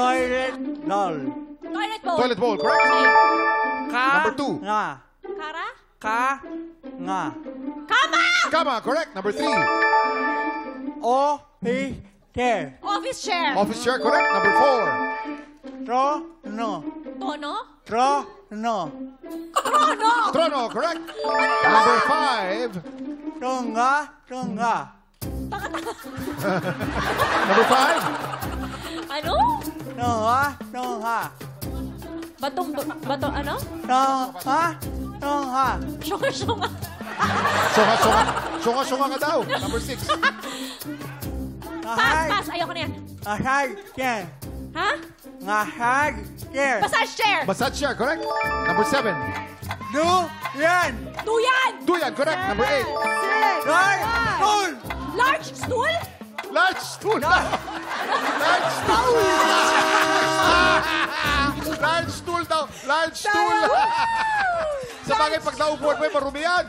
Toilet bowl. Toilet bowl. Toilet bowl, correct? Okay. Number 2. Nga. Kara? Nga. Kama! Kama, correct. Number 3. Office chair. Office chair. Office chair, correct. Number 4. Trono. Tono? Trono. Trono! Trono, correct. Number 5. Tunga. Number 5. Ano? Tunga. Bato, ano? Tunga. Syunga-syunga. Sunga ka daw. Number 6. Pass. Ayoko na yan. Massage chair. Ha? Massage chair. Massage chair. Massage chair, correct. Number 7. Duyan. Duyan. Duyan, correct. Number 8. Stool. Large stool? Large stool. Large stool. Large stool daw. Large stool. Sa bagay, pag naupuan mo, marumi yan.